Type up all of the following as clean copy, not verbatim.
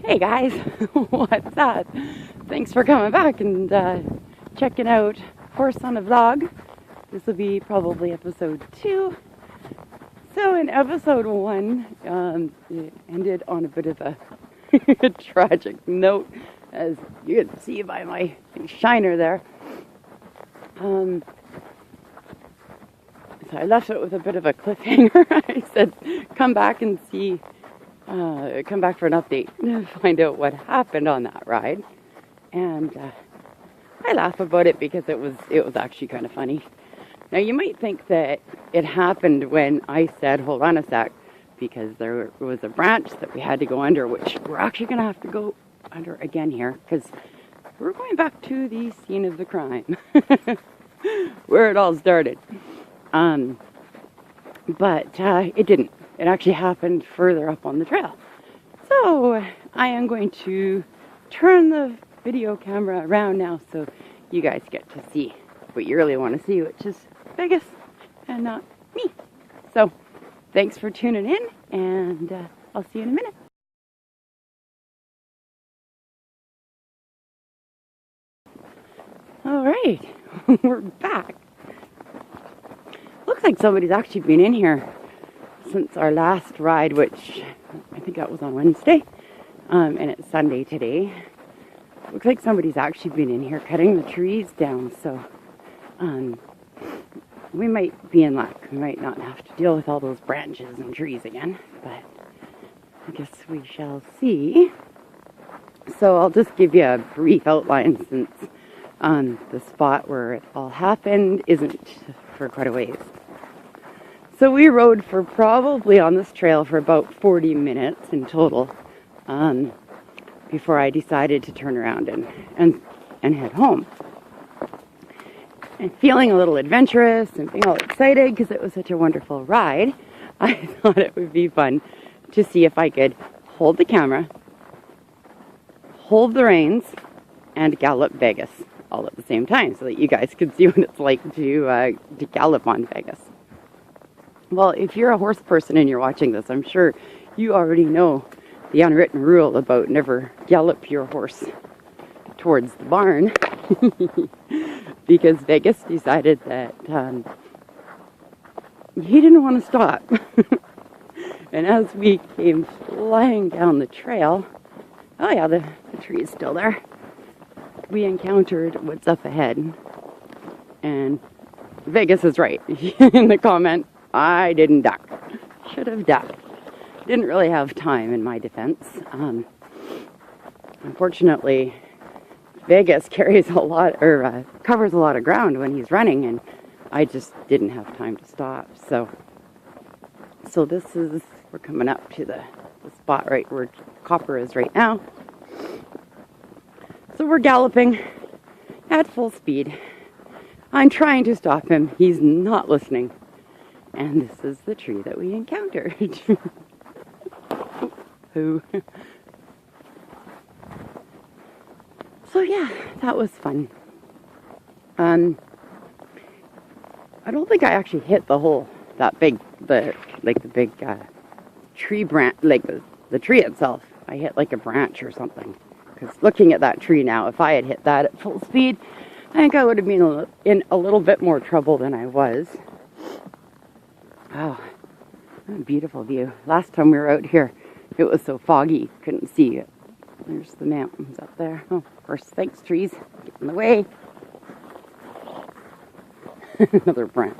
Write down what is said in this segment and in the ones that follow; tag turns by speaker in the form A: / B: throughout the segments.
A: Hey guys, what's up? Thanks for coming back and checking out Horse on a Vlog. This will be probably episode 2. So in episode 1, it ended on a bit of a tragic note, as you can see by my shiner there. So I left it with a bit of a cliffhanger. I said, come back and see. Come back for an update to find out what happened on that ride. And I laugh about it because it was actually kind of funny. Now you might think that it happened when I said, hold on a sec, because there was a branch that we had to go under, which we're actually going to have to go under again here, because we're going back to the scene of the crime, where it all started. But it didn't. It actually happened further up on the trail. So I am going to turn the video camera around now so you guys get to see what you really want to see, which is Vegas and not me. So thanks for tuning in, and I'll see you in a minute. All right, we're back. Looks like somebody's actually been in here since our last ride, which I think that was on Wednesday, and it's Sunday today. Looks like somebody's actually been in here cutting the trees down, so we might be in luck. We might not have to deal with all those branches and trees again, but I guess we shall see. So I'll just give you a brief outline, since the spot where it all happened isn't for quite a ways. So we rode for probably on this trail for about 40 minutes in total, before I decided to turn around and head home. And feeling a little adventurous and being all excited because it was such a wonderful ride, I thought it would be fun to see if I could hold the camera, hold the reins, and gallop Vegas all at the same time, so that you guys could see what it's like to gallop on Vegas. Well, if you're a horse person and you're watching this, I'm sure you already know the unwritten rule about never gallop your horse towards the barn, because Vegas decided that he didn't want to stop. And as we came flying down the trail, oh yeah, the tree is still there, we encountered what's up ahead. And Vegas is right in the comment. I didn't duck. Should have ducked. Didn't really have time, in my defense. Unfortunately, Vegas carries a lot, or covers a lot of ground when he's running, and I just didn't have time to stop. So this is, we're coming up to the spot right where Copper is right now. So we're galloping at full speed. I'm trying to stop him. He's not listening. And this is the tree that we encountered. So yeah, that was fun. I don't think I actually hit the big tree branch, like the tree itself. I hit like a branch or something. Because looking at that tree now, if I had hit that at full speed, I think I would have been in a little bit more trouble than I was. Wow, what a beautiful view. Last time we were out here, it was so foggy, couldn't see it. There's the mountains up there. Oh, of course, thanks trees, get in the way. Another branch,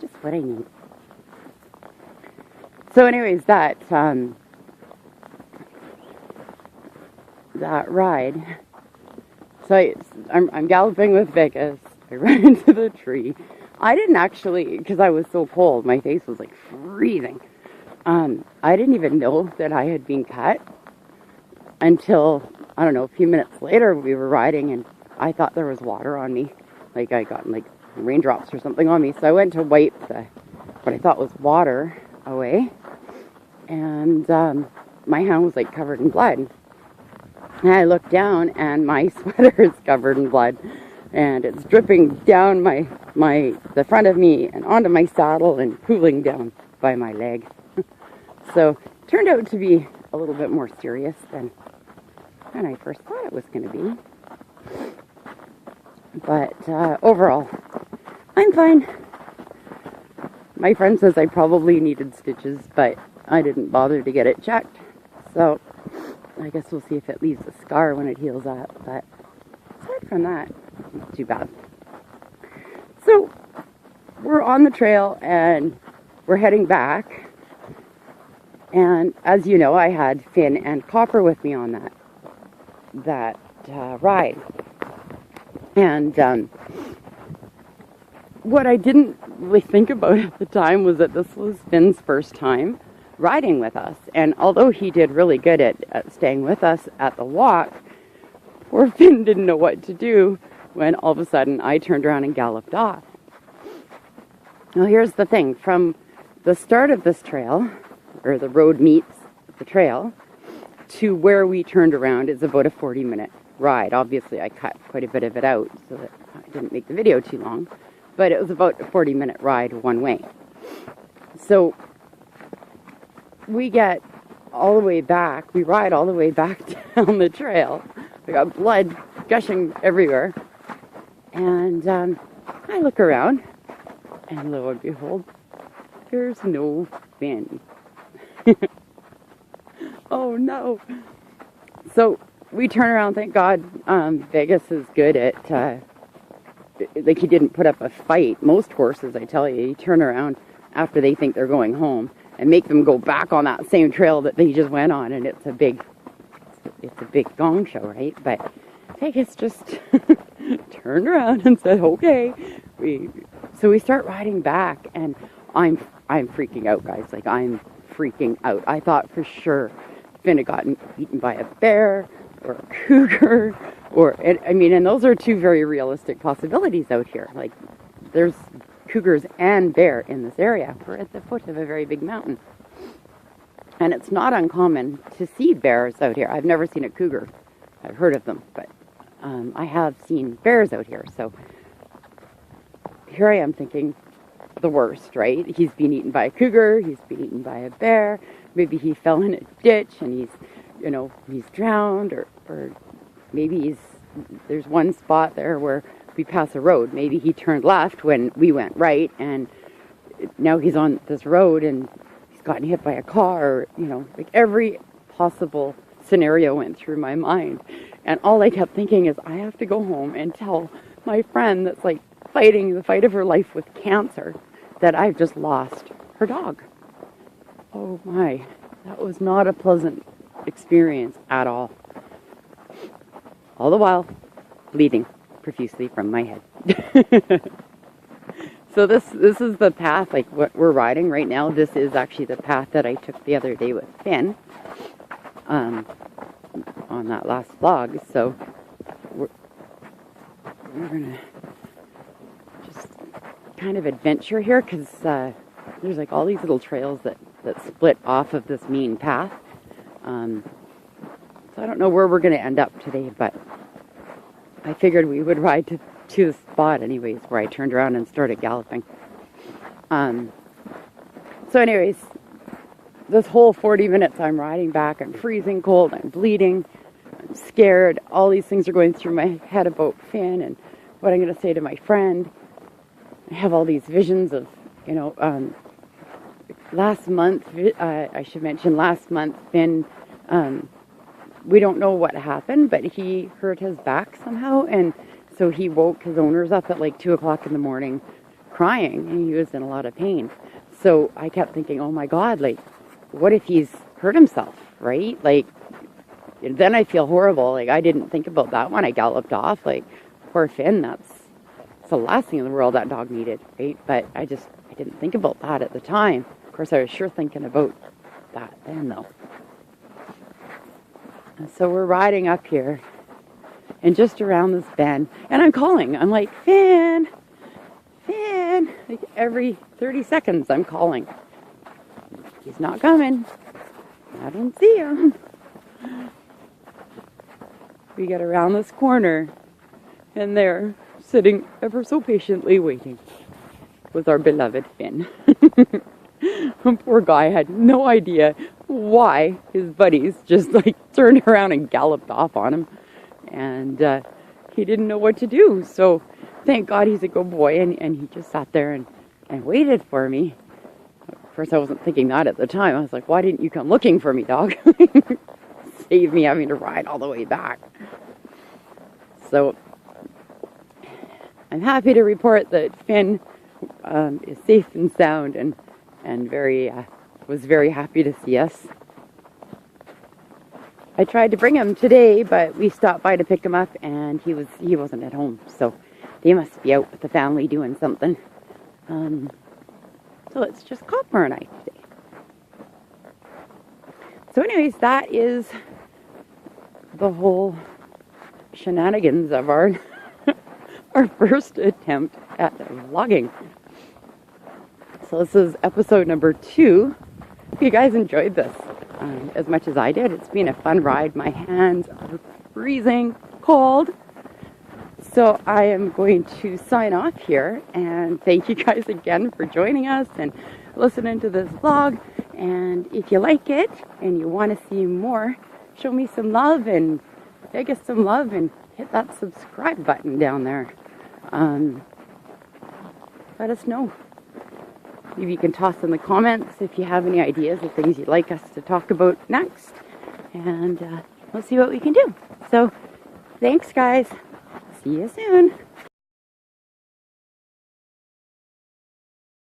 A: just what I need. So anyways, that ride, so I'm galloping with Vegas, I run into the tree. I didn't actually, because I was so cold, my face was like freezing. I didn't even know that I had been cut until, I don't know, a few minutes later we were riding, and I thought there was water on me. Like I got like raindrops or something on me. So I went to wipe what I thought was water away, and my hand was like covered in blood. And I looked down and my sweater is covered in blood. And it's dripping down the front of me and onto my saddle and pooling down by my leg. So it turned out to be a little bit more serious than I first thought it was going to be. But overall, I'm fine. My friend says I probably needed stitches, but I didn't bother to get it checked. So I guess we'll see if it leaves a scar when it heals up. But aside from that, not too bad. So we're on the trail and we're heading back. And as you know, I had Finn and Copper with me on that ride. And what I didn't really think about at the time was that this was Finn's first time riding with us. And although he did really good at staying with us at the walk, poor Finn didn't know what to do when all of a sudden I turned around and galloped off. Now here's the thing. From the start of this trail, or the road meets the trail, to where we turned around is about a 40-minute ride. Obviously, I cut quite a bit of it out so that I didn't make the video too long, but it was about a 40-minute ride one way. So we get all the way back, we ride all the way back down the trail. We got blood gushing everywhere, and I look around, and lo and behold, there's no Finn. Oh no. So we turn around, thank God. Vegas is good at, like, he didn't put up a fight. Most horses, I tell you turn around after they think they're going home and make them go back on that same trail that they just went on, and it's a big gong show, right? But Vegas just turned around and said, okay. So we start riding back, and I'm freaking out, guys. Like, I'm freaking out. I thought for sure Finn had gotten eaten by a bear or a cougar, and those are two very realistic possibilities out here. Like, there's cougars and bear in this area. We're at the foot of a very big mountain, and it's not uncommon to see bears out here. I've never seen a cougar. I've heard of them, but I have seen bears out here. So here I am thinking the worst, right? He's been eaten by a cougar, he's been eaten by a bear, maybe he fell in a ditch and he's drowned, or maybe there's one spot there where we pass a road. Maybe he turned left when we went right, and now he's on this road and he's gotten hit by a car, like every possible scenario went through my mind. And all I kept thinking is, I have to go home and tell my friend that's like fighting the fight of her life with cancer that I've just lost her dog. Oh my, that was not a pleasant experience at all. All the while, bleeding profusely from my head. So this is the path, like what we're riding right now. This is actually the path that I took the other day with Finn on that last vlog. So we're gonna just kind of adventure here, because there's like all these little trails that split off of this main path. So I don't know where we're going to end up today, but I figured we would ride to the spot anyways where I turned around and started galloping. So anyways, this whole 40 minutes I'm riding back. I'm freezing cold, I'm bleeding, I'm scared. All these things are going through my head about Finn and what I'm going to say to my friend. I have all these visions of, last month, I should mention, last month, Finn, we don't know what happened, but he hurt his back somehow, and so he woke his owners up at like 2 o'clock in the morning crying, and he was in a lot of pain. So I kept thinking, oh my God, like, what if he's hurt himself, right? Like, then I feel horrible. Like, I didn't think about that when I galloped off. Like, poor Finn, that's the last thing in the world that dog needed, right? But I didn't think about that at the time. Of course, I was sure thinking about that then, though. And so we're riding up here, and just around this bend, and I'm calling. I'm like, Finn, Finn. Like every 30 seconds, I'm calling. He's not coming. I don't see him. We get around this corner, and there, sitting ever so patiently waiting, was our beloved Finn. The poor guy had no idea why his buddies just like turned around and galloped off on him, and he didn't know what to do. So thank God he's a good boy, and he just sat there and waited for me. Of course, I wasn't thinking that at the time. I was like, why didn't you come looking for me, dog? Save me having to ride all the way back. So I'm happy to report that Finn is safe and sound, and was very happy to see us. I tried to bring him today, but we stopped by to pick him up, and he wasn't at home. So they must be out with the family doing something. So it's just Copper and I today. So anyways, that is the whole shenanigans of our our first attempt at vlogging. So this is episode number 2. If you guys enjoyed this as much as I did, it's been a fun ride. My hands are freezing cold. So I am going to sign off here, and thank you guys again for joining us and listening to this vlog. And if you like it and you want to see more, show me some love and beg us some love and hit that subscribe button down there. Let us know. Maybe you can toss in the comments if you have any ideas of things you'd like us to talk about next. And we'll see what we can do. So thanks, guys. See you soon.